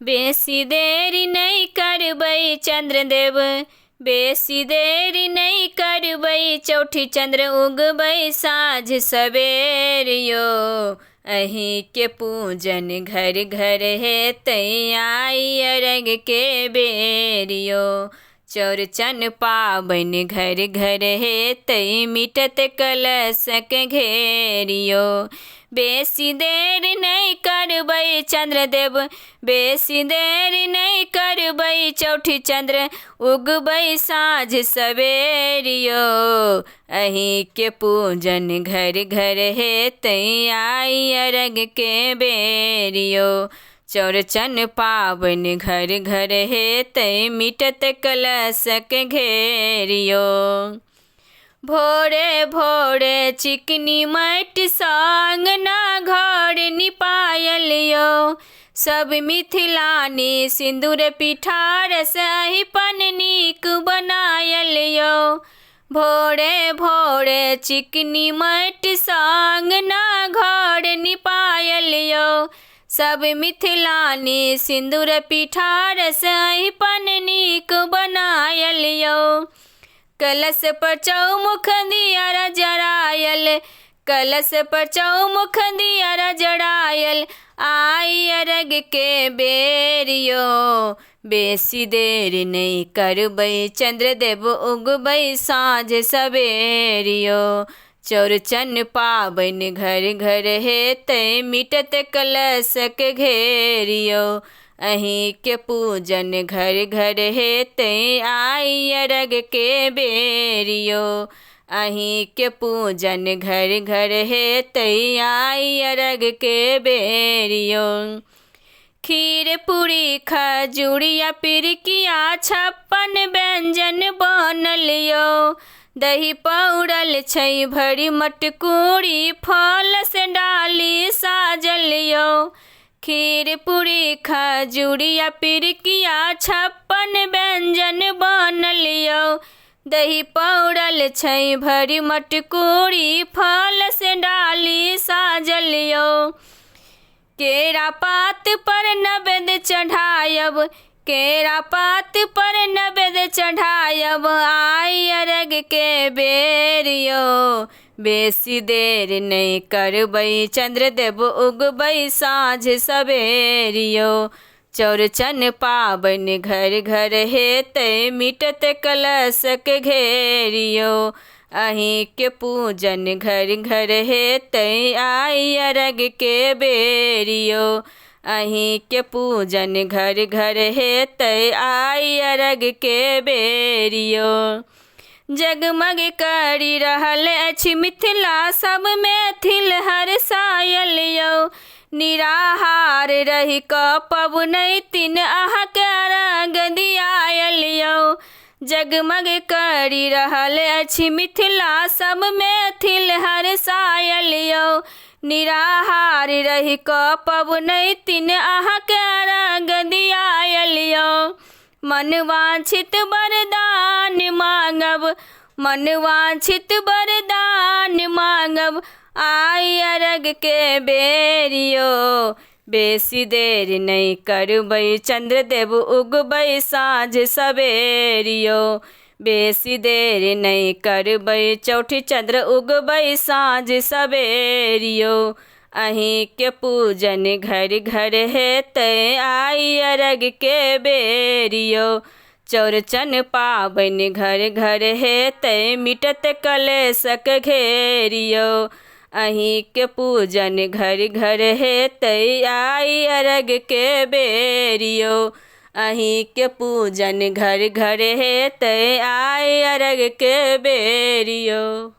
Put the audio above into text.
बेसी देरी नहीं करबै चंद्रदेव, बेसी देरी नहीं करबै, चौठी चंद्र उगबै साँझ सवेर यो। अहीं के पूजन घर घर हेतै, आई अरग के बेर यो। चौरचन पाबनि घर घर हेतै, मिटत कलशक घेरियो। बेसी देर नहीं करबै चंद्रदेव, बेसी देर नहीं करबै, चौठी चंद्र उगबै साँझ सवेर यो। अहीं के पूजन घर घर हेतै, आई अरग के बेर यो। चौरचन पाबनि घर घर हेतै, मिटत कलशक घेरियो। भोरे भोरे चिकनी माटि अंगना घर निपायल यो। सब मिथिलानी सिंदूर पिठारस अहिपन नीक बनायल यो। भोरे भोरे चिकनी माटि अंगना घर निपायल यो। सब मिथिलानी सिंदूर पिठारस अहिपन नीक बनायल यो। कलश पर चौमुख दिया जरायल, कलश पर चौमुख दिया जरायल, आई अरग के बेर यो। बेसी देर नहीं करबै चंद्रदेव, उगबै साँझ सवेर यो। चौरचन पाबनि घर घर हेतै, मिटत कलशक घेरियो। अहीं के पूजन घर घर हेतै, आई अरग के बेर यो। अहीं के पूजन घर घर हेतै, आई अरग के बेर यो। खीर पूरी खजूरिया पिरिकिया 56 व्यंजन बनल यो। दही पौरल छै भरी मटकूरी, फल से डाली साजल यो। खीर पूरी खजूरिया पिरिकिया 56 व्यंजन बनल यो। दही पौरल छै भरी मटकूरी, फल से डाली साजल यो। केरा पात पर नैवेद्य चढ़ायब, केरा पात पर नैवेद्य चढ़ायब, आई अरग के बेर यो। बेसी देर नहीं करबै चंद्रदेव, उगबै साँझ सवेर यो। चौरचन पाबनि घर घर हेतै, मिटत कलशक घेरियो। अहीं के पूजन घर घर हेतै, आई अरग के बेर यो। अहीं के पूजन घर घर हेतै, आई अरग के बेर यो। जगमग करि रहल अछि मिथिला, सब मैथिल हर्षायल यो। निराहार रहि कऽ पबनैतिन अहाँके अरग दियायल यो। जगमग करि रहल अछि मिथिला, सब मैथिल हर्षायल यो। निराहार रहि कऽ पबनैतिन अहाँके अरग दियायल यो। मन वांछित वरदान मांगब, मन वांछित वरदान मांगब, आई अरग के बेर यो। बेसी देर नहीं करबै चंद्रदेव, उगबै साँझ सवेर यो। बेसी देर नहीं करबै चौठी चंद्र उगबै साँझ सवेर यो। अहीं के पूजन घर घर हेतै, आई अरग के बेर यो। चौरचन पाबनि घर घर हेतै, मिटत कलशक घेरियो। अहीं के पूजन घर घर हेतै, आई अरग के बेर यो। अहीं के पूजन घर घर हेतै, आई अरग के बेर यो।